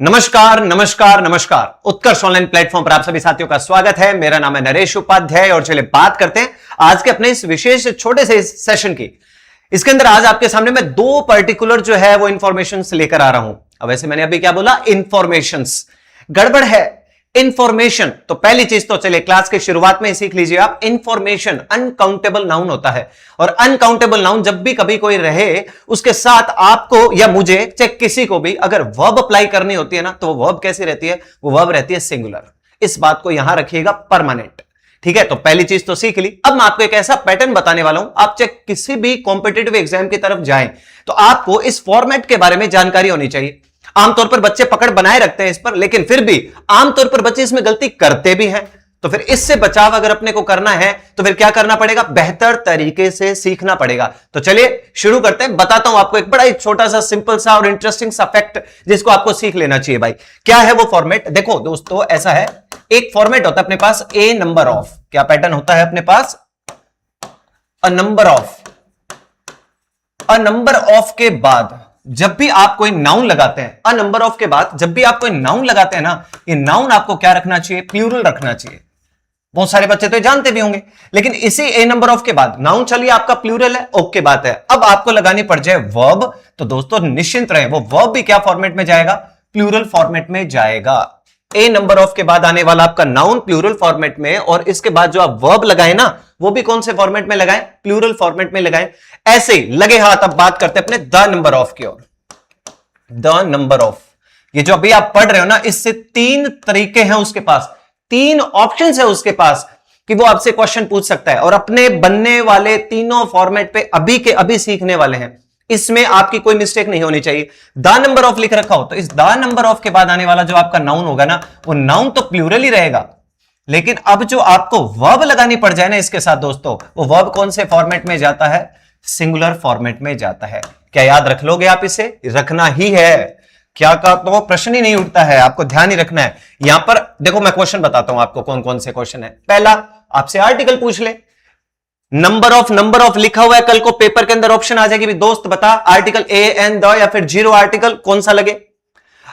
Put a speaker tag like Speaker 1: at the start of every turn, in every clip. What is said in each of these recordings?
Speaker 1: नमस्कार नमस्कार नमस्कार। उत्कर्ष ऑनलाइन प्लेटफॉर्म पर आप सभी साथियों का स्वागत है। मेरा नाम है नरेश उपाध्याय और चलिए बात करते हैं आज के अपने इस विशेष छोटे से सेशन की। इसके अंदर आज आपके सामने मैं दो पर्टिकुलर जो है वो इंफॉर्मेशंस लेकर आ रहा हूं। अब वैसे मैंने अभी क्या बोला, इंफॉर्मेशंस, गड़बड़ है इंफॉर्मेशन। तो पहली चीज तो चलिए क्लास के शुरुआत में ही सीख लीजिए आप, इंफॉर्मेशन अनकाउंटेबल नाउन होता है और अनकाउंटेबल नाउन जब भी कभी कोई रहे उसके साथ आपको या मुझे चाहे किसी को भी अगर वर्ब अप्लाई करनी होती है ना, तो वो वर्ब कैसी रहती है, वो वर्ब रहती है सिंगुलर। इस बात को यहां रखिएगा परमानेंट, ठीक है। तो पहली चीज तो सीख ली। अब मैं आपको एक ऐसा पैटर्न बताने वाला हूं, आप चाहे किसी भी कॉम्पिटिटिव एग्जाम की तरफ जाएं तो आपको इस फॉर्मेट के बारे में जानकारी होनी चाहिए। आमतौर पर बच्चे पकड़ बनाए रखते हैं इस पर, लेकिन फिर भी आमतौर पर बच्चे इसमें गलती करते भी हैं। तो फिर इससे बचाव अगर अपने को करना है तो फिर क्या करना पड़ेगा, बेहतर तरीके से सीखना पड़ेगा। तो चलिए शुरू करते हैं। बताता हूं आपको एक बड़ा ही छोटा सा सिंपल सा और इंटरेस्टिंग सा फैक्ट जिसको आपको सीख लेना चाहिए भाई। क्या है वो फॉर्मेट? देखो दोस्तों, ऐसा है, एक फॉर्मेट होता है अपने पास ए नंबर ऑफ। क्या पैटर्न होता है अपने पास? A number of. A number of के बाद जब भी आप कोई नाउन लगाते हैं, अ नंबर ऑफ के बाद जब भी आप कोई नाउन लगाते हैं ना, ये नाउन आपको क्या रखना चाहिए, प्लूरल रखना चाहिए। बहुत सारे बच्चे तो जानते भी होंगे, लेकिन इसी ए नंबर ऑफ के बाद नाउन चलिए आपका प्लूरल है, ओके बात है। अब आपको लगानी पड़ जाए वर्ब, तो दोस्तों निश्चिंत रहे, वो वर्ब भी क्या फॉर्मेट में जाएगा, प्लूरल फॉर्मेट में जाएगा। ए नंबर ऑफ के बाद आने वाला आपका नाउन प्लूरल फॉर्मेट में, और इसके बाद जो आप वर्ब लगाए ना, वो भी कौन से फॉर्मेट में लगाएं, प्लूरल फॉर्मेट में लगाएं। ऐसे लगे हाथ अब बात करते हैं अपने द नंबर ऑफ की ओर। द नंबर ऑफ, ये जो अभी आप पढ़ रहे हो ना, इससे तीन तरीके हैं उसके पास, तीन ऑप्शंस है उसके पास कि वो आपसे क्वेश्चन पूछ सकता है, और अपने बनने वाले तीनों फॉर्मेट पे अभी के अभी सीखने वाले हैं। इसमें आपकी कोई मिस्टेक नहीं होनी चाहिए। द नंबर ऑफ लिख रखा हो तो इस द नंबर ऑफ के बाद आने वाला जो आपका नाउन होगा ना, वो नाउन तो प्लूरल ही रहेगा, लेकिन अब जो आपको वर्ब लगानी पड़ जाए ना इसके साथ दोस्तों, वो वर्ब कौन से फॉर्मेट में जाता है, सिंगुलर फॉर्मेट में जाता है। क्या याद रख लोगे आप? इसे रखना ही है, क्या का तो प्रश्न ही नहीं उठता है, आपको ध्यान ही रखना है। यहां पर देखो मैं क्वेश्चन बताता हूं आपको कौन कौन से क्वेश्चन है। पहला आपसे आर्टिकल पूछ ले, नंबर ऑफ लिखा हुआ है, कल को पेपर के अंदर ऑप्शन आ जाएगी भी दोस्त बता आर्टिकल ए एन द या फिर जीरो आर्टिकल कौन सा लगे।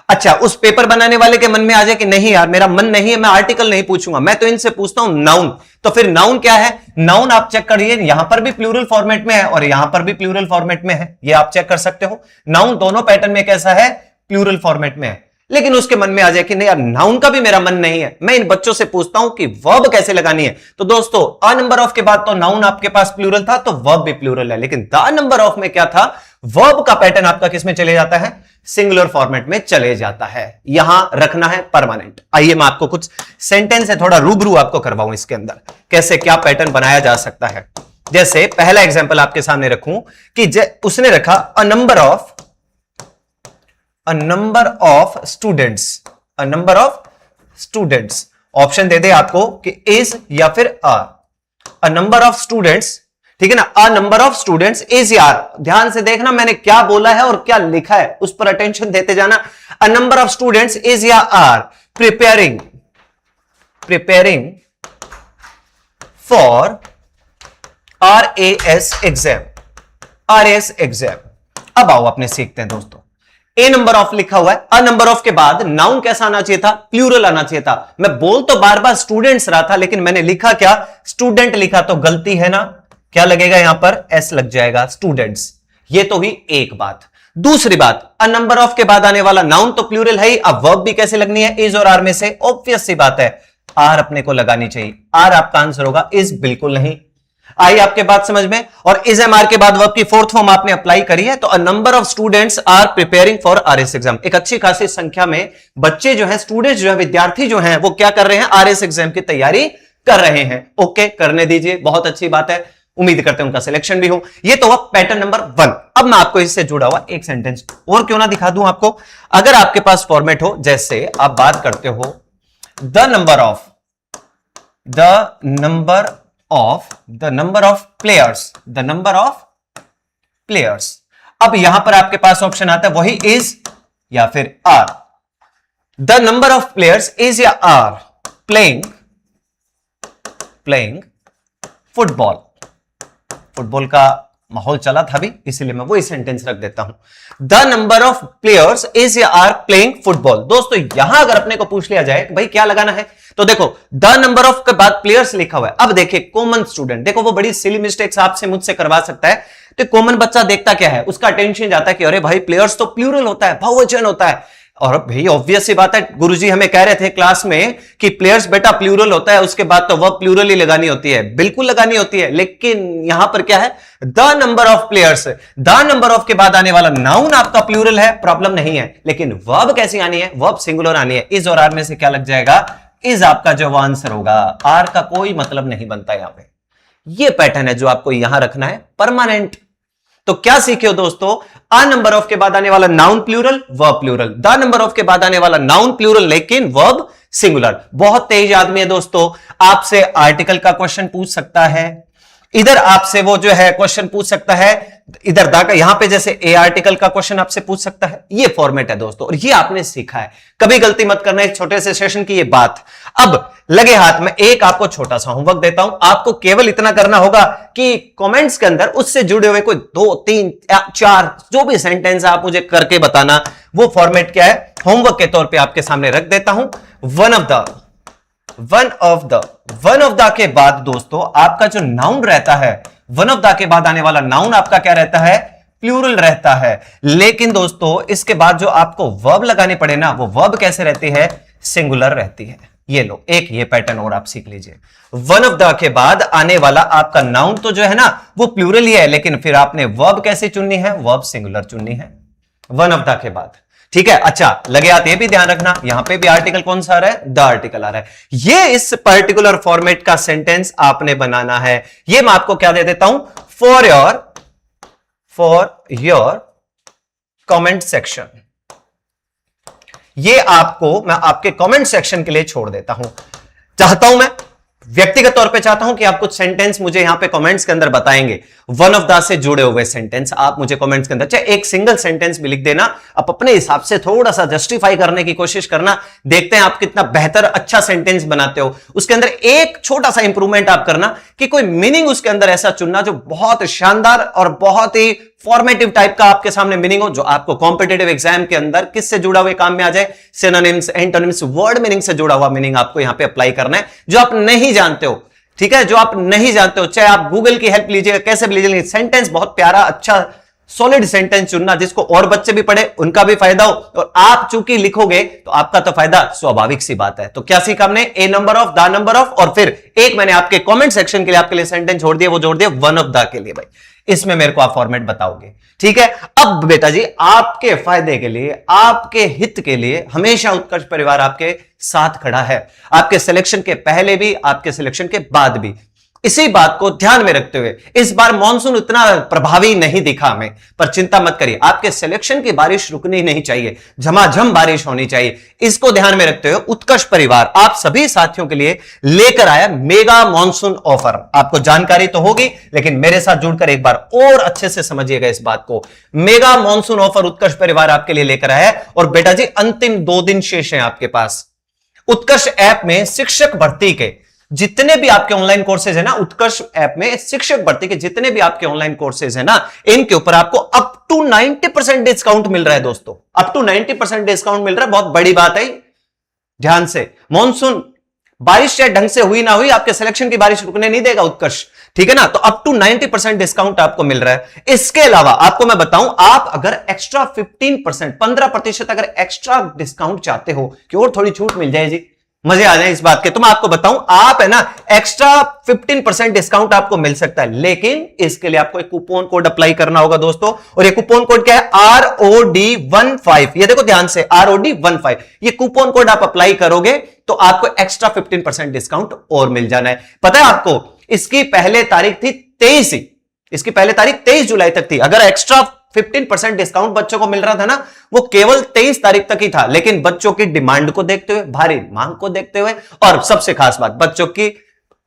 Speaker 1: अच्छा, उस पेपर बनाने वाले के मन में आ जाए कि नहीं यार मेरा मन नहीं है, मैं आर्टिकल नहीं पूछूंगा, मैं तो इनसे पूछता हूं नाउन। तो फिर नाउन क्या है, नाउन आप चेक करिए, यहां पर भी प्लूरल फॉर्मेट में है और यहां पर भी प्लूरल फॉर्मेट में है, ये आप चेक कर सकते हो। नाउन दोनों पैटर्न में कैसा है, प्लूरल फॉर्मेट में है। लेकिन उसके मन में आ जाए कि नहीं यार नाउन का भी मेरा मन नहीं है, मैं इन बच्चों से पूछता हूं कि वर्ब कैसे लगानी है। तो दोस्तों अ नंबर ऑफ के बाद तो नाउन आपके पास प्लूरल था, तो वर्ब भी प्लूरल है, लेकिन द नंबर ऑफ में क्या था, वर्ब का पैटर्न आपका किस में चले जाता है, सिंगुलर फॉर्मेट में चले जाता है। यहां रखना है परमानेंट। आइए मैं आपको कुछ सेंटेंस है थोड़ा रूबरू आपको करवाऊं इसके अंदर, कैसे क्या पैटर्न बनाया जा सकता है। जैसे पहला एग्जांपल आपके सामने रखूं कि उसने रखा a number of students, a number of students. Option दे दे आपको कि इज या फिर are. A number of students, ठीक है ना, a number of students is या आर। ध्यान से देखना मैंने क्या बोला है और क्या लिखा है, उस पर अटेंशन देते जाना। A number of students is या are preparing for RAS exam. अब आओ अपने सीखते हैं दोस्तों। ए नंबर ऑफ लिखा हुआ है, अ नंबर ऑफ के बाद नाउन कैसा आना चाहिए था, प्लूरल आना चाहिए था। मैं बोल तो बार बार स्टूडेंट्स रहा था, लेकिन मैंने लिखा क्या, स्टूडेंट लिखा, तो गलती है ना, क्या लगेगा यहां पर, एस लग जाएगा, स्टूडेंट्स। ये तो हुई एक बात। दूसरी बात, अ नंबर ऑफ के बाद आने वाला नाउन तो प्लूरल है ही, अब वर्ब भी कैसे लगनी है, इज और आर में से। ऑब्वियस सी बात है, आर अपने को लगानी चाहिए। आर आपका आंसर होगा, इज बिल्कुल नहीं। आई आपके बात समझ में? और इज एम आर के बाद वर्ब की फोर्थ फॉर्म आपने अप्लाई करी है, तो a number of students are preparing for RS exam. एक अच्छी खासी संख्या में बच्चे जो है, स्टूडेंट्स जो है, विद्यार्थी जो हैं, वो क्या कर रहे हैं, RS एग्जाम की तैयारी कर रहे हैं। ओके, करने दीजिए, बहुत अच्छी बात है, उम्मीद करते हैं उनका सिलेक्शन भी हो। ये तो पैटर्न नंबर 1। अब मैं आपको इससे जुड़ा हुआ एक सेंटेंस और क्यों ना दिखा दूं आपको। अगर आपके पास फॉर्मेट हो, जैसे आप बात करते हो द नंबर ऑफ प्लेयर्स। अब यहां पर आपके पास ऑप्शन आता है वही इज या फिर are. The number of players is या आर प्लेइंग फुटबॉल का माहौल चला था भी, इसीलिए मैं वही सेंटेंस रख देता हूं। The number of players is are playing football. दोस्तों यहां अगर अपने को पूछ लिया जाए भाई क्या लगाना है, तो देखो द नंबर ऑफ के बाद प्लेयर्स लिखा हुआ है। अब देखिए कॉमन स्टूडेंट, देखो वो बड़ी सिली मिस्टेक्स आपसे मुझसे करवा सकता है। तो कॉमन बच्चा देखता क्या है, उसका अटेंशन जाता है कि अरे भाई प्लेयर्स तो प्लूरल होता है, बहुवचन होता है। और भाई ऑब्वियस सी बात है, गुरुजी हमें कह रहे थे क्लास में कि प्लेयर्स बेटा प्लूरल होता है, उसके बाद तो वर्ब प्लूरल ही लगानी होती है। बिल्कुल लगानी होती है, लेकिन यहां पर क्या है, the number of players. The number of के बाद आने वाला नाउन आपका प्लूरल है, प्रॉब्लम नहीं है, लेकिन वर्ब कैसी आनी है, वर्ब सिंगुलर आनी है। इज और आर में से क्या लग जाएगा, इज आपका जो आंसर होगा। आर का कोई मतलब नहीं बनता यहां पे। ये पैटर्न है जो आपको यहां रखना है, परमानेंट। तो क्या सीखे हो दोस्तों, आ नंबर ऑफ के बाद आने वाला noun plural, verb plural. The number of के बाद आने वाला नाउन प्लूरल, लेकिन वर्ब सिंगुलर। बहुत तेज आदमी है दोस्तों, आपसे आर्टिकल का क्वेश्चन पूछ सकता है, इधर आपसे वो जो है क्वेश्चन पूछ सकता है, इधर दा का, यहां पे जैसे ए आर्टिकल का क्वेश्चन आपसे पूछ सकता है। ये फॉर्मेट है दोस्तों, और ये आपने सीखा है। कभी गलती मत करना इस छोटे से सेशन की ये बात। अब लगे हाथ में एक आपको छोटा सा होमवर्क देता हूं, आपको केवल इतना करना होगा कि कमेंट्स के अंदर उससे जुड़े हुए कोई 2, 3, 4 जो भी सेंटेंस आप मुझे करके बताना। वो फॉर्मेट क्या है, होमवर्क के तौर पे आपके सामने रख देता हूं। वन ऑफ द के बाद दोस्तों आपका जो नाउन रहता है, वन ऑफ द के बाद आने वाला नाउन आपका क्या रहता है, प्लूरल रहता है। लेकिन दोस्तों इसके बाद जो आपको वर्ब लगाने पड़े ना, वो वर्ब कैसे रहती है, सिंगुलर रहती है। ये लो एक ये पैटर्न और आप सीख लीजिए। वन ऑफ द के बाद आने वाला आपका नाउन तो जो है ना वो प्लूरल ही है, लेकिन फिर आपने वर्ब कैसे चुननी है, वर्ब सिंगुलर चुननी है वन ऑफ द के बाद। ठीक है, अच्छा लगे हाथ ये भी ध्यान रखना, यहां पे भी आर्टिकल कौन सा आ रहा है, द आर्टिकल आ रहा है। ये इस पर्टिकुलर फॉर्मेट का सेंटेंस आपने बनाना है। ये मैं आपको क्या दे देता हूं, फॉर योर कमेंट सेक्शन। ये आपको मैं आपके कमेंट सेक्शन के लिए छोड़ देता हूं। चाहता हूं मैं व्यक्तिगत तौर पे चाहता हूं कि आप कुछ सेंटेंस मुझे यहां पे कमेंट्स के अंदर बताएंगे, वन ऑफ द से जुड़े हुए सेंटेंस आप मुझे कमेंट्स के अंदर, चाहे एक सिंगल सेंटेंस भी लिख देना, आप अपने हिसाब से थोड़ा सा जस्टिफाई करने की कोशिश करना। देखते हैं आप कितना बेहतर अच्छा सेंटेंस बनाते हो। उसके अंदर एक छोटा सा इंप्रूवमेंट आप करना कि कोई मीनिंग उसके अंदर ऐसा चुनना जो बहुत शानदार और बहुत ही फॉर्मेटिव टाइप का आपके सामने मीनिंग हो, जो आपको कॉम्पिटिटिव एग्जाम के अंदर किससे जुड़ा हुआ काम में आ जाए, सिनोनिम्स, एंटोनिम्स, वर्ड मीनिंग से जुड़ा हुआ मीनिंग आपको यहां पे अप्लाई करना है, जो आप नहीं जानते हो। ठीक है, जो आप नहीं जानते हो, चाहे आप गूगल की हेल्प लीजिएगा, कैसे भी लीजिएगा, सेंटेंस बहुत प्यारा अच्छा सॉलिड सेंटेंस चुनना जिसको और बच्चे भी पढ़े, उनका भी फायदा हो, और आप चूंकि लिखोगे तो आपका तो फायदा स्वाभाविक सी बात है। तो क्या सीखा हमने, a number of, the number of, और फिर एक मैंने आपके कमेंट सेक्शन के लिए आपके लिए सेंटेंस छोड़ दिया, वो जोड़ दिया वन ऑफ द के लिए। भाई इसमें मेरे को आप फॉर्मेट बताओगे। ठीक है, अब बेटा जी आपके फायदे के लिए, आपके हित के लिए हमेशा उत्कर्ष परिवार आपके साथ खड़ा है, आपके सिलेक्शन के पहले भी, आपके सिलेक्शन के बाद भी। इसी बात को ध्यान में रखते हुए इस बार मॉनसून उतना प्रभावी नहीं दिखा हमें, पर चिंता मत करिए, आपके सिलेक्शन की बारिश रुकनी नहीं चाहिए, झमाझम बारिश होनी चाहिए। इसको ध्यान में रखते हुए उत्कर्ष परिवार आप सभी साथियों के लिए लेकर आया मेगा मॉनसून ऑफर। आपको जानकारी तो होगी, लेकिन मेरे साथ जुड़कर एक बार और अच्छे से समझिएगा इस बात को। मेगा मॉनसून ऑफर उत्कर्ष परिवार आपके लिए लेकर आया है, और बेटा जी अंतिम 2 दिन शेष हैं आपके पास। उत्कर्ष ऐप में शिक्षक भर्ती के जितने भी आपके ऑनलाइन कोर्सेज है ना, उत्कर्ष ऐप में शिक्षक भर्ती के जितने भी आपके ऑनलाइन कोर्सेज है ना, इनके ऊपर आपको अप टू 90% डिस्काउंट मिल रहा है दोस्तों। अप टू 90% डिस्काउंट मिल रहा है, बहुत बड़ी बात है। ध्यान से, मॉनसून बारिश चाहे ढंग से हुई ना हुई, आपके सिलेक्शन की बारिश रुकने नहीं देगा उत्कर्ष। ठीक है ना, तो अप टू 90% डिस्काउंट आपको मिल रहा है। इसके अलावा आपको मैं बताऊं, आप अगर एक्स्ट्रा 15%, 15% अगर एक्स्ट्रा डिस्काउंट चाहते हो कि और थोड़ी छूट मिल जाए जी, मजे आ जाए इस बात के, तो मैं आपको बताऊं, आप है ना एक्स्ट्रा 15% डिस्काउंट आपको मिल सकता है, लेकिन इसके लिए आपको एक कूपन कोड अप्लाई करना होगा दोस्तों। और ये कूपन कोड क्या है, ROD15। ये देखो ध्यान से, ROD15, ये कूपन कोड आप अप्लाई करोगे तो आपको एक्स्ट्रा 15% डिस्काउंट और मिल जाना है। पता है आपको, इसकी पहले तारीख थी 23, इसकी पहले तारीख 23 जुलाई तक थी। अगर एक्स्ट्रा 15% डिस्काउंट बच्चों को मिल रहा था ना, वो केवल 23 तारीख तक ही था, लेकिन बच्चों की डिमांड को देखते हुए, भारी मांग को देखते हुए, और सबसे खास बात बच्चों की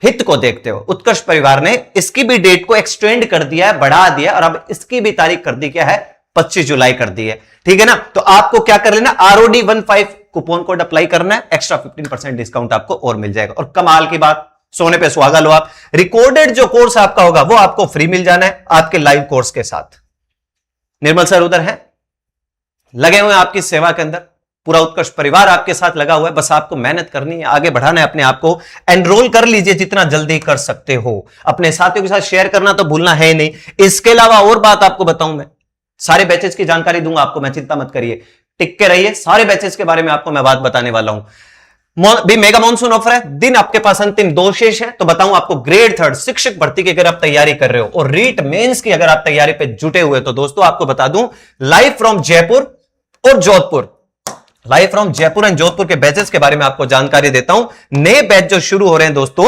Speaker 1: हित को देखते हुए उत्कर्ष परिवार ने इसकी भी डेट को एक्सटेंड कर दिया है, बढ़ा दिया, और अब इसकी भी तारीख कर दी क्या है, 25 जुलाई कर दी है। ठीक है ना, तो आपको क्या कर लेना, ROD15 कूपन कोड अप्लाई करना है, एक्स्ट्रा 15% डिस्काउंट आपको और मिल जाएगा। और कमाल की बात सोने पे सुहागा लो आप। रिकॉर्डेड जो कोर्स आपका होगा वो आपको फ्री मिल जाना है आपके लाइव कोर्स के साथ। निर्मल सर उधर है, लगे हुए हैं आपकी सेवा के अंदर, पूरा उत्कर्ष परिवार आपके साथ लगा हुआ है। बस आपको मेहनत करनी है, आगे बढ़ाना है अपने आप को। एनरोल कर लीजिए जितना जल्दी कर सकते हो, अपने साथियों के साथ शेयर करना तो भूलना है ही नहीं। इसके अलावा और बात आपको बताऊं, मैं सारे बैचेस की जानकारी दूंगा आपको, मैं चिंता मत करिए, टिक के रहिए। सारे बैचेस के बारे में आपको मैं बात बताने वाला हूं। भी मेगा मॉनसून ऑफर है, दिन आपके पास अंतिम 2 शेष है। तो बताऊं आपको, ग्रेड 3 शिक्षक भर्ती की अगर आप तैयारी कर रहे हो और रीट मेंस की अगर आप तैयारी पे जुटे हुए, तो दोस्तों आपको बता दूं, लाइव फ्रॉम जयपुर और Jodhpur, live from Jaipur and Jodhpur के बैचेस के बारे में आपको जानकारी देता हूं। नए बैच जो शुरू हो रहे हैं दोस्तों,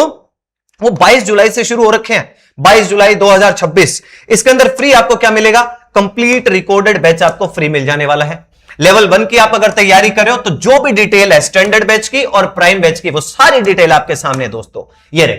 Speaker 1: वो 22 जुलाई से शुरू हो रखे हैं, 22 जुलाई 2026। इसके अंदर फ्री आपको क्या मिलेगा, कंप्लीट रिकॉर्डेड बैच आपको फ्री मिल जाने वाला है। लेवल 1 की आप अगर तैयारी कर रहे हो तो जो भी डिटेल है स्टैंडर्ड बैच की और प्राइम बैच की, वो सारी डिटेल आपके सामने है दोस्तों, ये रहे।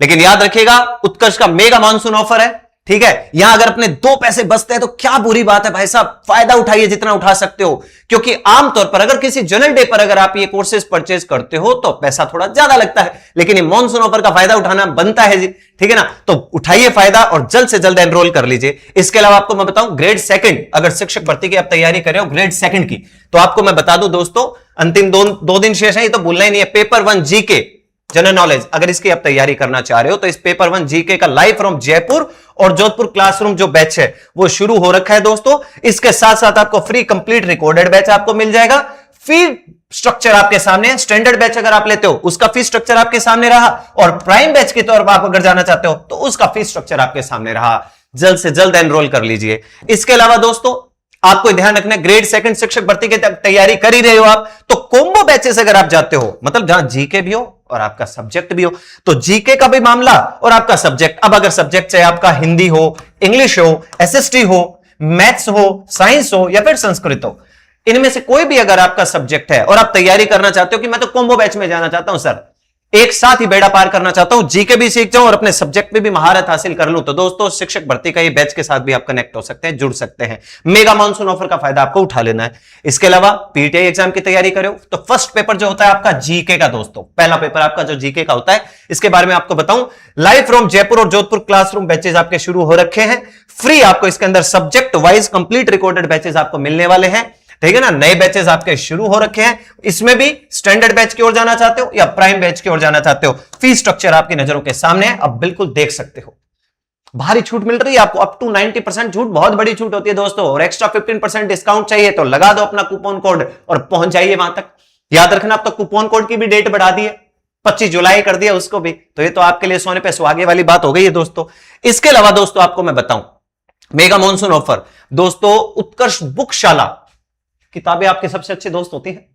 Speaker 1: लेकिन याद रखिएगा, उत्कर्ष का मेगा मानसून ऑफर है, ठीक है। यहां अगर अपने 2 पैसे बचते हैं तो क्या बुरी बात है भाई साहब, फायदा उठाइए जितना उठा सकते हो। क्योंकि आमतौर पर अगर किसी जनरल डे पर अगर आप ये कोर्सेज परचेज करते हो तो पैसा थोड़ा ज्यादा लगता है, लेकिन ये मानसून ऑफर का फायदा उठाना बनता है जी, ठीक है ना। तो उठाइए फायदा और जल्द से जल्द एनरोल कर लीजिए। इसके अलावा आपको मैं बताऊं, ग्रेड 2 अगर शिक्षक भर्ती की आप तैयारी कर रहे हो ग्रेड 2 की, तो आपको मैं बता दूं दोस्तों, अंतिम 2 दिन शेष है, ये तो भूलना ही नहीं है। पेपर 1 जीके जनरल नॉलेज, अगर इसकी आप तैयारी करना चाह रहे हो तो इस पेपर 1 जीके का लाइव फ्रॉम जयपुर और जोधपुर क्लासरूम जो बैच है वो शुरू हो रखा है दोस्तों। इसके साथ साथ आपको फ्री कंप्लीट रिकॉर्डेड बैच आपको मिल जाएगा। फी स्ट्रक्चर आपके सामने है, स्टैंडर्ड बैच अगर आप लेते हो उसका फी स्ट्रक्चर आपके सामने रहा, और प्राइम बैच की तौर पर आप अगर जाना चाहते हो तो उसका फी स्ट्रक्चर आपके सामने रहा। जल्द से जल्द एनरोल कर लीजिए। इसके अलावा दोस्तों आपको ध्यान रखना है, ग्रेड 2 शिक्षक भर्ती की तैयारी कर ही रहे हो आप, तो कॉम्बो बैचेस अगर आप जाते हो, मतलब जहां जीके भी हो और आपका सब्जेक्ट भी हो, तो जीके का भी मामला और आपका सब्जेक्ट, अब अगर सब्जेक्ट चाहे आपका हिंदी हो, इंग्लिश हो, एसएसटी हो, मैथ्स हो, साइंस हो या फिर संस्कृत हो, इनमें से कोई भी अगर आपका सब्जेक्ट है और आप तैयारी करना चाहते हो कि मैं तो कॉम्बो बैच में जाना चाहता हूं सर, एक साथ ही बेड़ा पार करना चाहता हूं, जीके भी सीख जाऊं और अपने सब्जेक्ट में भी महारत हासिल कर लूं, तो दोस्तों शिक्षक भर्ती का ये बैच के साथ भी आप कनेक्ट हो सकते हैं, जुड़ सकते हैं। मेगा मानसून ऑफर का फायदा आपको उठा लेना है। इसके अलावा पीटीआई एग्जाम की तैयारी करो तो फर्स्ट पेपर जो होता है आपका जीके का दोस्तों, पहला पेपर आपका जो जीके का होता है, इसके बारे में आपको बताऊं, लाइव फ्रॉम जयपुर और जोधपुर क्लासरूम बैचेज आपके शुरू हो रखे हैं। फ्री आपको इसके अंदर subject wise complete recorded batches आपको मिलने वाले हैं, ठीक है ना। नए बैचेस आपके शुरू हो रखे हैं, इसमें भी स्टैंडर्ड बैच की ओर जाना चाहते हो या प्राइम बैच की ओर जाना चाहते हो, फी स्ट्रक्चर आपकी नजरों के सामने है, अब बिल्कुल देख सकते हो। भारी छूट मिल रही है आपको, अप टू 90% छूट, बहुत बड़ी छूट होती है दोस्तों, और एक्स्ट्रा 15% डिस्काउंट चाहिए तो लगा दो अपना कूपन कोड और पहुंच जाइए वहां तक। याद रखना, अब तो कूपन कोड की भी डेट बढ़ा दी है, 25 जुलाई कर दिया उसको भी, तो ये तो आपके लिए सोने पे सुहागे वाली बात हो गई है दोस्तों। इसके अलावा दोस्तों आपको मैं बताऊं, मेगा मॉनसून ऑफर दोस्तों, उत्कर्ष बुकशाला, किताबें आपके सबसे अच्छे दोस्त होती हैं,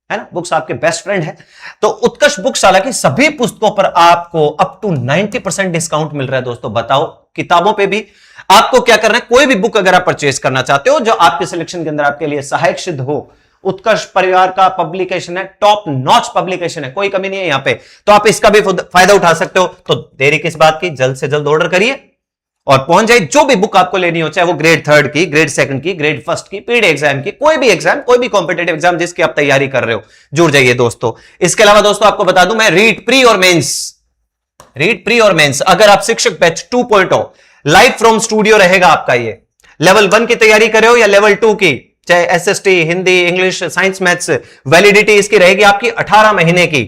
Speaker 1: है ना, बुक्स आपके बेस्ट फ्रेंड है, तो उत्कर्ष बुकशाला की सभी पुस्तकों पर आपको अप टू 90% डिस्काउंट मिल रहा है दोस्तों। बताओ, किताबों पे भी आपको क्या करना है, कोई भी बुक अगर आप परचेज करना चाहते हो जो आपके सिलेक्शन के अंदर आपके लिए सहायक सिद्ध हो, उत्कर्ष परिवार का पब्लिकेशन है, टॉप नॉच पब्लिकेशन है, कोई कमी नहीं है यहां पे, तो आप इसका भी फायदा उठा सकते हो। तो देरी किस बात की, जल्द से जल्द ऑर्डर करिए और पहुंच जाए। जो भी बुक आपको लेनी हो, चाहे वो ग्रेड 3 की, ग्रेड 2 की, ग्रेड 1 की, पीडी एग्जाम की, कोई भी एग्जाम, कोई भी कॉम्पिटेटिव एग्जाम जिसकी आप तैयारी कर रहे हो, जुड़ जाइए दोस्तों। इसके अलावा दोस्तों आपको बता दूं मैं, रीट प्री और मेंस, अगर आप शिक्षक बैच 2.0 लाइव फ्रॉम स्टूडियो रहेगा आपका, ये लेवल 1 की तैयारी कर रहे हो या लेवल 2 की, चाहे SST, Hindi, English, science, maths, validity इसकी रहेगी आपकी 18 महीने की।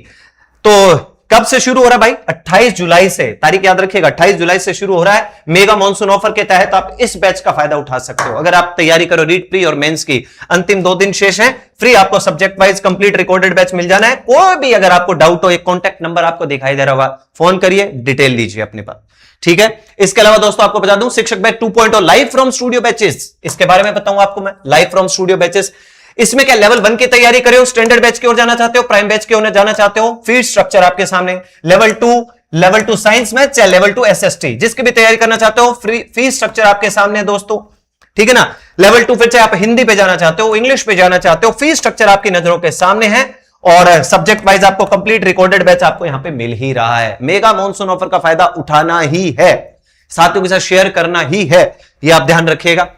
Speaker 1: तो कब से शुरू हो रहा है भाई, 28 जुलाई से, तारीख याद रखिएगा, 28 जुलाई से शुरू हो रहा है। मेगा मॉनसून ऑफर के तहत आप इस बैच का फायदा उठा सकते हो अगर आप तैयारी करो रीट प्री और मेंस की। अंतिम 2 दिन शेष हैं, फ्री आपको subject wise complete recorded batch मिल जाना है। कोई भी अगर आपको डाउट हो, एक कॉन्टैक्ट नंबर आपको दिखाई दे रहा होगा, फोन करिए, डिटेल लीजिए अपने पास, ठीक है। इसके अलावा दोस्तों आपको बता दूं, शिक्षक batch 2.0 live from studio batches, इसके बारे में बताऊंगा आपको मैं, लाइव फ्रॉम स्टूडियो बैचेस। इसमें क्या लेवल 1 की तैयारी करे हो, स्टैंडर्ड बैच की ओर जाना चाहते हो, प्राइम बैच की ओर जाना चाहते हो, फीस स्ट्रक्चर आपके सामने, लेवल 2 साइंस मैथ्स या लेवल 2 एसएसटी, जिसकी भी तैयारी करना चाहते हो, फ्री फीस स्ट्रक्चर आपके सामने दोस्तों, ठीक है ना। लेवल 2 फिर चाहे आप हिंदी पे जाना चाहते हो, इंग्लिश पे जाना चाहते हो, फीस स्ट्रक्चर आपकी नजरों के सामने है, और सब्जेक्ट वाइज आपको कंप्लीट रिकॉर्डेड बैच आपको यहां पे मिल ही रहा है। मेगा मॉनसून ऑफर का फायदा उठाना ही है, साथियों के साथ शेयर करना ही है, ये आप ध्यान रखिएगा।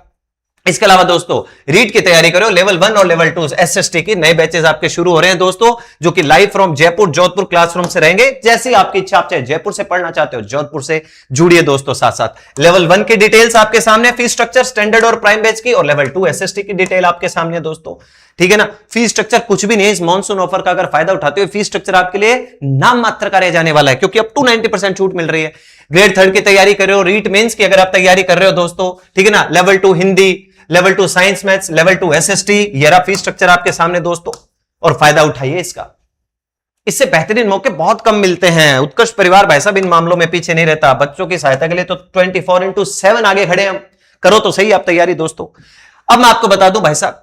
Speaker 1: इसके अलावा दोस्तों रीट की तैयारी करो, लेवल 1 और लेवल 2 एसएसटी की नए बैचेस आपके शुरू हो रहे हैं दोस्तों, जो कि live from Jaipur Jodhpur classroom से रहेंगे। जैसी आपकी इच्छा, आप चाहे जयपुर से पढ़ना चाहते हो जोधपुर से जुड़िए दोस्तों। साथ साथ लेवल 1 की डिटेल्स आपके सामने, फीस स्ट्रक्चर स्टैंडर्ड और प्राइम बैच की, और लेवल 2 एसएसटी की डिटेल आपके सामने दोस्तों, ठीक है ना। फीस स्ट्रक्चर कुछ भी नहीं है, इस मॉनसून ऑफर का अगर फायदा उठाते हो, फीस स्ट्रक्चर आपके लिए नाम मात्र का रह जाने वाला है, क्योंकि अप टू 90% छूट मिल रही है। ग्रेड 3 की तैयारी कर रहे हो, रीट मेंस की अगर आप तैयारी कर रहे हो दोस्तों, ठीक है ना, level 2 Hindi, level 2 science maths, level 2 SST, ये रहा फीस स्ट्रक्चर आपके सामने दोस्तों, और फायदा उठाइए इसका। इससे बेहतरीन मौके बहुत कम मिलते हैं। उत्कर्ष परिवार भाई साहब इन मामलों में पीछे नहीं रहता, बच्चों की सहायता के लिए तो 24/7 आगे खड़े हैं। करो तो सही आप तैयारी दोस्तों। अब मैं आपको बता दूं भाई साहब,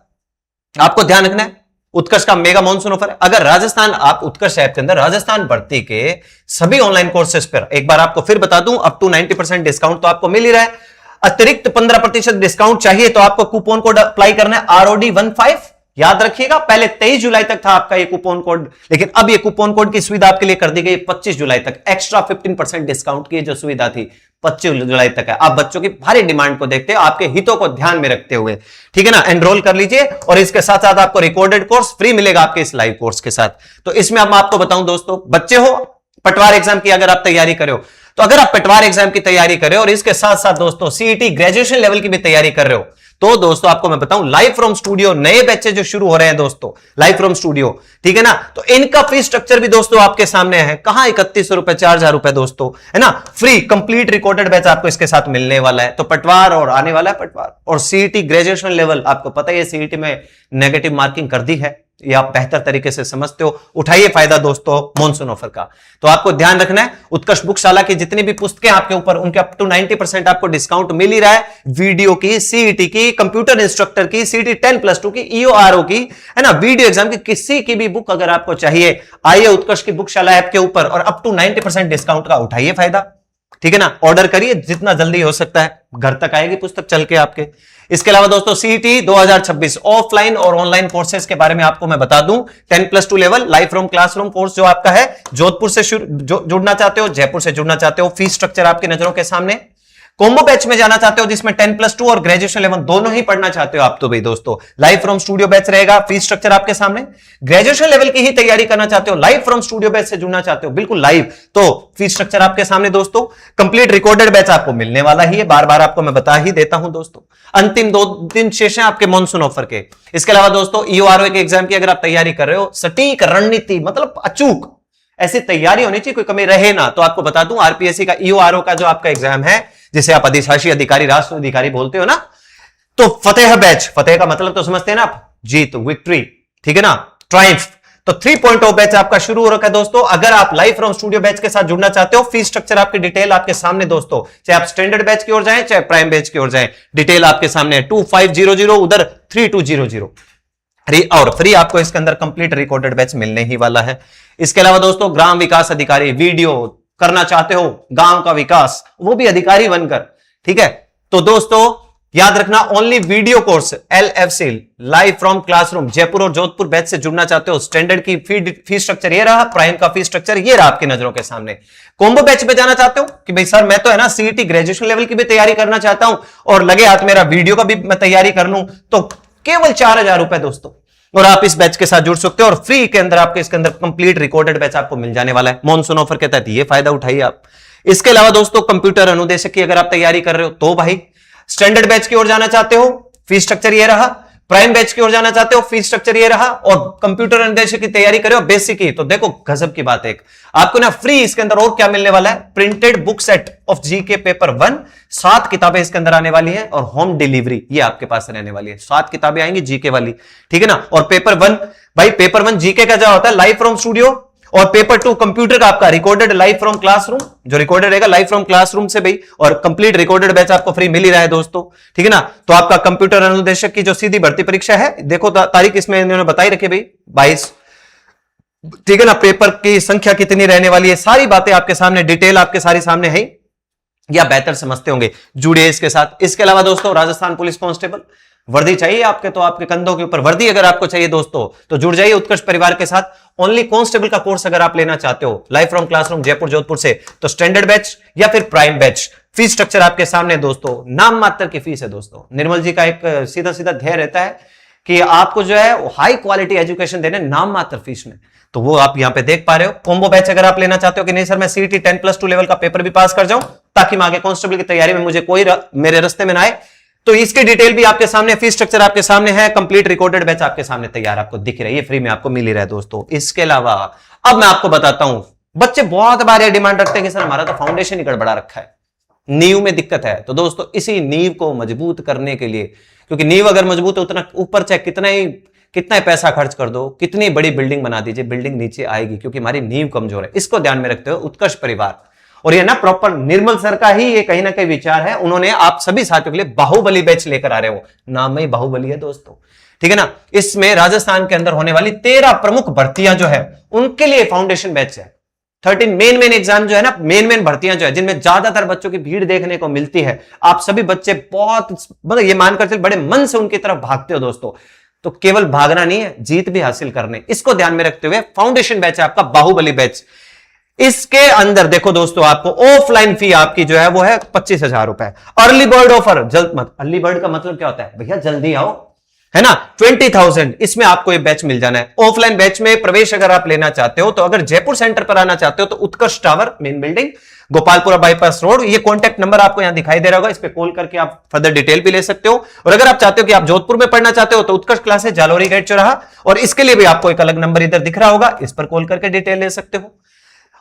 Speaker 1: आपको ध्यान रखना है, उत्कर्ष का मेगा मॉनसून ऑफर है। अगर राजस्थान, आप उत्कर्ष ऐप के अंदर राजस्थान भर्ती के सभी ऑनलाइन कोर्सेज पर, एक बार आपको फिर बता दूं, अप टू 90% डिस्काउंट तो आपको मिल ही रहा है। अतिरिक्त 15% डिस्काउंट चाहिए तो आपको कूपन कोड अप्लाई करना है ROD15। याद रखिएगा, पहले 23 जुलाई तक था आपका ये कूपन कोड, लेकिन अब ये कूपन कोड की सुविधा आपके लिए कर दी गई 25 जुलाई तक। एक्स्ट्रा 15% डिस्काउंट की जो सुविधा थी 25 जुलाई तक है। आप बच्चों की भारी डिमांड को देखते हो, आपके हितों को ध्यान में रखते हुए, ठीक है ना, एनरोल कर लीजिए। और इसके साथ साथ आपको रिकॉर्डेड कोर्स फ्री मिलेगा आपके इस लाइव कोर्स के साथ। तो इसमें अब मैं आपको बताऊं दोस्तों, बच्चे हो, पटवार एग्जाम की अगर आप तैयारी कर रहे हो, तो अगर आप पटवार एग्जाम की तैयारी कर रहे हो और इसके साथ साथ दोस्तों सीईटी ग्रेजुएशन लेवल की भी तैयारी कर रहे हो, तो दोस्तों आपको मैं बताऊं, लाइव फ्रॉम स्टूडियो नए बैचेस जो शुरू हो रहे हैं दोस्तों, लाइव फ्रॉम स्टूडियो, ठीक है ना, तो इनका फीस स्ट्रक्चर भी दोस्तों आपके सामने है। कहां 3100 रुपए, 4000 रुपए दोस्तों, है ना, फ्री कंप्लीट रिकॉर्डेड बैच आपको इसके साथ मिलने वाला है। तो पटवार और आने वाला है पटवार और सीईटी ग्रेजुएशन लेवल, आपको पता है सीईटी में नेगेटिव मार्किंग कर दी है, ये आप बेहतर तरीके से समझते हो। उठाइए फायदा दोस्तों मॉनसून ऑफर का। तो आपको ध्यान रखना है, उत्कर्ष बुकशाला की जितनी भी पुस्तकें आपके ऊपर, उनके अप टू 90% आपको डिस्काउंट मिल ही रहा है। वीडियो की, सीईटी की, कंप्यूटर इंस्ट्रक्टर की, सीईटी 10+2 की, ईओआरओ की, है ना, वीडियो एग्जाम की, किसी की भी बुक अगर आपको चाहिए, आइए उत्कर्ष की बुकशाला ऐप के ऊपर और अप टू 90% डिस्काउंट का उठाइए फायदा, ठीक है ना। ऑर्डर करिए जितना जल्दी हो सकता है, घर तक आएगी पुस्तक चल के आपके। इसके अलावा दोस्तों सीईटी 2026 ऑफलाइन और ऑनलाइन कोर्सेज के बारे में आपको मैं बता दूं, 10+2 level live from classroom course जो आपका है, जोधपुर से जुड़ना चाहते हो, जयपुर से जुड़ना चाहते हो, फीस स्ट्रक्चर आपकी नजरों के सामने। कॉम्बो बैच में जाना चाहते हो जिसमें 10+2 और ग्रेजुएशन लेवल दोनों ही पढ़ना चाहते हो आप, तो भाई दोस्तों लाइव फ्रॉम स्टूडियो बैच रहेगा, फीस स्ट्रक्चर आपके सामने। ग्रेजुएशन लेवल की ही तैयारी करना चाहते हो, लाइव फ्रॉम स्टूडियो बैच से जुड़ना चाहते हो, बिल्कुल लाइव, तो फीस स्ट्रक्चर आपके सामने दोस्तों। कंप्लीट रिकॉर्डेड बैच आपको मिलने वाला ही है, बार बार आपको मैं बता ही देता हूं दोस्तों। अंतिम 2 दिन शेष हैं आपके मॉनसून ऑफर के। इसके अलावा दोस्तों ईओआरओ के एग्जाम की अगर आप तैयारी कर रहे हो, सटीक रणनीति मतलब अचूक ऐसी तैयारी होनी चाहिए, कोई कमी रहे ना। तो आपको बता दूं आरपीएससी का ईओआरओ का जो आपका एग्जाम है, जिसे आप अधिशासी अधिकारी, राष्ट्र अधिकारी बोलते हो ना, तो फतेह बैच, फतेह का मतलब तो समझते हैं ना आप, जीत, विक्ट्री, ठीक है ना, ट्रायम्फ। तो 3.0 बैच आपका शुरू हो रखा है दोस्तों। अगर आप लाइव फ्रॉम स्टूडियो बैच के साथ जुड़ना चाहते हो, फीस स्ट्रक्चर आपकी डिटेल आपके सामने दोस्तों, चाहे आप स्टैंडर्ड बैच की ओर जाएं चाहे प्राइम बैच की ओर जाएं, डिटेल आपके सामने है। 2500 उधर 3200 और फ्री आपको इसके अंदर कंप्लीट रिकॉर्डेड बैच मिलने ही वाला है। इसके अलावा दोस्तों ग्राम विकास अधिकारी, वीडियो करना चाहते हो गांव का विकास, वो भी अधिकारी बनकर, ठीक है, तो दोस्तों याद रखना, only video course LFC live from classroom Jaipur और जोधपुर बैच से जुड़ना चाहते हो, स्टैंडर्ड की फीस स्ट्रक्चर ये रहा, प्राइम का फीस स्ट्रक्चर ये रहा आपकी नजरों के सामने। कॉम्बो बैच पे जाना चाहते हो कि भाई सर मैं तो है ना सीईटी ग्रेजुएशन लेवल की भी तैयारी करना चाहता हूं और लगे हाथ मेरा वीडियो का भी मैं तैयारी कर लूं, तो केवल 4000 रुपए दोस्तों, और आप इस बैच के साथ जुड़ सकते हो और फ्री के अंदर आपके इसके अंदर कंप्लीट रिकॉर्डेड बैच आपको मिल जाने वाला है मॉनसून ऑफर के तहत। ये फायदा उठाइए आप। इसके अलावा दोस्तों कंप्यूटर अनुदेशक की अगर आप तैयारी कर रहे हो, तो भाई स्टैंडर्ड बैच की ओर जाना चाहते हो, फीस स्ट्रक्चर ये रहा, प्राइम बैच की ओर जाना चाहते हो, फीस स्ट्रक्चर ये रहा, और कंप्यूटर अनुदेशक की तैयारी करो बेसिक की, तो देखो गजब की बात है, एक आपको ना फ्री इसके अंदर और क्या मिलने वाला है, printed book set of GK paper 1, 7 किताबें इसके अंदर आने वाली है, और होम डिलीवरी ये आपके पास रहने वाली है। 7 किताबें आएंगी जीके वाली, ठीक है ना। और पेपर 1 भाई, पेपर 1 जीके का जो होता है लाइव फ्रॉम स्टूडियो, और पेपर 2 कंप्यूटर का आपका रिकॉर्डेड लाइव फ्रॉम क्लासरूम, जो रिकॉर्डेड रहेगा लाइव फ्रॉम क्लासरूम से भाई, और कंप्लीट रिकॉर्डेड बैच आपको फ्री मिल ही रहा है दोस्तों, ठीक है ना। तो आपका कंप्यूटर अनुदेशक की जो सीधी भर्ती परीक्षा है, देखो तारीख इसमें इन्होंने बताई रखी भाई 22, ठीक है ना। पेपर की संख्या कितनी रहने वाली है, सारी बातें आपके सामने, डिटेल आपके सारी सामने है, या बेहतर समझते होंगे, जुड़िए इसके साथ। इसके अलावा दोस्तों राजस्थान पुलिस कांस्टेबल, वर्दी चाहिए आपके, तो आपके कंधों के ऊपर वर्दी अगर आपको चाहिए दोस्तों, तो जुड़ जाइए उत्कर्ष परिवार के साथ। ओनली कांस्टेबल का कोर्स अगर आप लेना चाहते हो live from classroom Jaipur Jodhpur से, तो स्टैंडर्ड बैच या फिर प्राइम बैच। फीस स्ट्रक्चर आपके सामने दोस्तों, नाम मात्र की फीस है दोस्तों। निर्मल जी का एक सीधा सीधा ध्येय रहता है कि आपको जो है हाई क्वालिटी एजुकेशन देने नाम मात्र फीस में, तो वो आप यहां पे देख पा रहे हो। कॉम्बो बैच अगर आप लेना चाहते हो कि नहीं सर मैं सीईटी 10+2 लेवल का पेपर भी पास कर जाऊं ताकि मैं आगे कांस्टेबल की तैयारी में मुझे कोई मेरे रास्ते में ना आए, तो इसकी डिटेल भी आपके सामने, फीस स्ट्रक्चर आपके सामने है, कंप्लीट रिकॉर्डेड बैच आपके सामने तैयार आपको दिख रही है, फ्री में आपको मिल ही रहा है दोस्तों। इसके अलावा अब मैं आपको बताता हूं, बच्चे बहुत बार ये डिमांड रखते हैं कि सर हमारा तो फाउंडेशन ही गड़बड़ा रखा है, नींव में दिक्कत है। तो दोस्तों इसी नींव को मजबूत करने के लिए, क्योंकि नींव अगर मजबूत है उतना ऊपर चाहे कितना ही पैसा खर्च कर दो, कितनी बड़ी बिल्डिंग बना दीजिए, बिल्डिंग नीचे आएगी क्योंकि हमारी नींव कमजोर है। इसको ध्यान में रखते हुए उत्कर्ष परिवार, और ये ना प्रॉपर निर्मल सर का ही ये कहीं ना कहीं विचार है, उन्होंने आप सभी साथियों के लिए बाहुबली बैच लेकर आ रहे हो, नाम में ही बाहुबली है दोस्तों, ठीक है ना। इसमें राजस्थान के अंदर होने वाली 13 प्रमुख भर्तियां जो है उनके लिए फाउंडेशन बैच है। 13 मेन एग्जाम जो है ना, मेन भर्तियां जो है जिनमें ज्यादातर बच्चों की भीड़ देखने को मिलती है, आप सभी बच्चे बहुत मतलब ये मानकर चल बड़े मन से उनकी तरफ भागते हो दोस्तों। तो केवल भागना नहीं है, जीत भी हासिल करने, इसको ध्यान में रखते हुए फाउंडेशन बैच है आपका बाहुबली बैच। इसके अंदर देखो दोस्तों, आपको ऑफलाइन फी आपकी जो है वो है 25,000 रुपए। अर्ली बर्ड ऑफर, जल्द मत, अर्ली बर्ड का मतलब क्या होता है भैया, जल्दी आओ, है ना। 20,000 इसमें आपको ये बैच मिल जाना है। ऑफलाइन बैच में प्रवेश अगर आप लेना चाहते हो, तो अगर जयपुर सेंटर पर आना चाहते हो तो Utkarsh tower main building, Gopalpura bypass road, ये कॉन्टैक्ट नंबर आपको यहां दिखाई दे रहा होगा, इस पे कॉल करके आप फर्दर डिटेल भी ले सकते हो। और अगर आप चाहते हो कि आप जोधपुर में पढ़ना चाहते हो तो उत्कर्ष क्लासेस जालोरी गेट चौराहा, और इसके लिए भी आपको एक अलग नंबर इधर दिख रहा होगा, इस पर कॉल करके डिटेल ले सकते हो।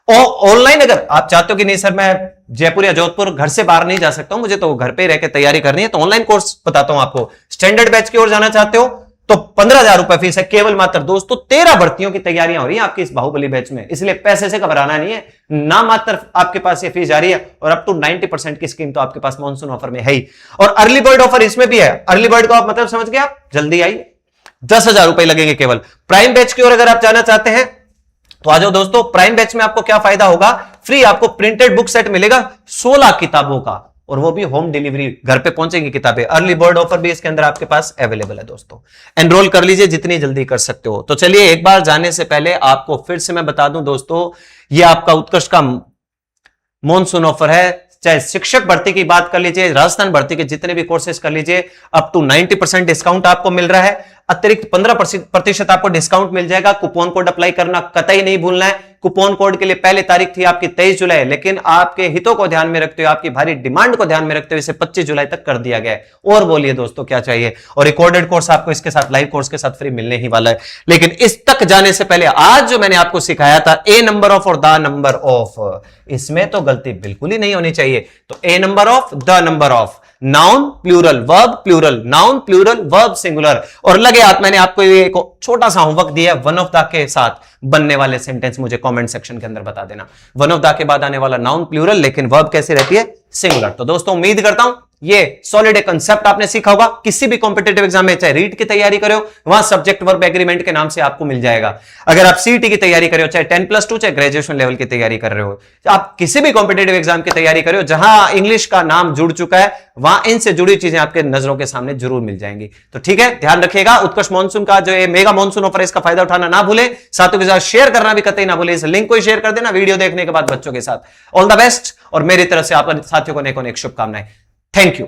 Speaker 1: ऑनलाइन अगर आप चाहते हो कि नहीं सर मैं जयपुर या जोधपुर घर से बाहर नहीं जा सकता हूं, मुझे तो घर पे रह के तैयारी करनी है, तो ऑनलाइन कोर्स बताता हूं आपको। स्टैंडर्ड बैच की ओर जाना चाहते हो तो 15,000 रुपए फीस है केवल मात्र दोस्तों। 13 भर्तियों की तैयारियां हो रही है आपकी इस बाहुबली बैच में, इसलिए पैसे से घबराना नहीं है, ना मात्र आपके पास ये फीस जारी है, और अप टू 90% की स्कीम तो आपके पास मॉनसून ऑफर में है ही। और अर्ली बर्ड ऑफर इसमें भी है। अर्ली बर्ड को आप मतलब समझ गए, आप जल्दी आइए, 10,000 रुपए लगेंगे केवल। प्राइम बैच की ओर अगर आप जाना चाहते हैं तो आ जाओ दोस्तों। प्राइम बैच में आपको क्या फायदा होगा, फ्री आपको प्रिंटेड बुक सेट मिलेगा 16 किताबों का, और वो भी होम डिलीवरी, घर पे पहुंचेंगी किताबें। अर्ली बर्ड ऑफर भी इसके अंदर आपके पास अवेलेबल है दोस्तों, एनरोल कर लीजिए जितनी जल्दी कर सकते हो। तो चलिए एक बार जाने से पहले आपको फिर से मैं बता दूं दोस्तों, ये आपका उत्कर्ष का मॉनसून ऑफर है। चाहे शिक्षक भर्ती की बात कर लीजिए, राजस्थान भर्ती के जितने भी कोर्सेज कर लीजिए, अप टू 90% डिस्काउंट आपको मिल रहा है। अतिरिक्त 15% आपको डिस्काउंट मिल जाएगा। कूपन कोड अप्लाई करना कतई नहीं भूलना है। कूपन कोड के लिए पहले तारीख थी आपकी 23 जुलाई, लेकिन आपके हितों को ध्यान में रखते हुए, आपकी भारी डिमांड को ध्यान में रखते हुए इसे 25 जुलाई तक कर दिया गया है। और बोलिए दोस्तों क्या चाहिए। और रिकॉर्डेड कोर्स आपको इसके साथ, लाइव कोर्स के साथ फ्री मिलने ही वाला है। लेकिन इस तक जाने से पहले आज जो मैंने आपको सिखाया था ए नंबर ऑफ और द नंबर ऑफ, इसमें तो गलती बिल्कुल ही नहीं होनी चाहिए। तो a number of, the number of, noun plural, verb plural, noun plural, verb singular. और लगे हाथ मैंने आपको ये एक छोटा सा होमवर्क दिया, वन ऑफ द के साथ बनने वाले सेंटेंस मुझे कमेंट सेक्शन के अंदर बता देना। वन ऑफ द के बाद आने वाला नाउन प्लूरल, लेकिन वर्ब कैसी रहती है, सिंगुलर। तो दोस्तों उम्मीद करता हूं ये सॉलिड एक कंसेप्ट आपने सीखा होगा। किसी भी कॉम्पिटेटिव एग्जाम में चाहे रीट की तैयारी करो, वहां सब्जेक्ट वर्ब एग्रीमेंट के नाम से आपको मिल जाएगा। अगर आप सीईटी की तैयारी करो, चाहे 10+2, चाहे ग्रेजुएशन लेवल की तैयारी कर रहे हो, आप किसी भी कॉम्पिटेटिव एग्जाम की तैयारी करो, जहां इंग्लिश का नाम जुड़ चुका है, वहां इनसे जुड़ी चीजें आपके नजरों के सामने जरूर मिल जाएंगी। तो ठीक है, ध्यान रखिएगा। उत्कर्ष मॉनसून का जो मेगा मॉनसून ऑफर है, इसका फायदा उठाना ना भूले, साथियों के साथ शेयर करना भी कतई ना भूले। इस लिंक को शेयर कर देना वीडियो देखने के बाद बच्चों के साथ। ऑल द बेस्ट, और मेरी तरफ से आप साथियों को नेक शुभकामनाएं। Thank you.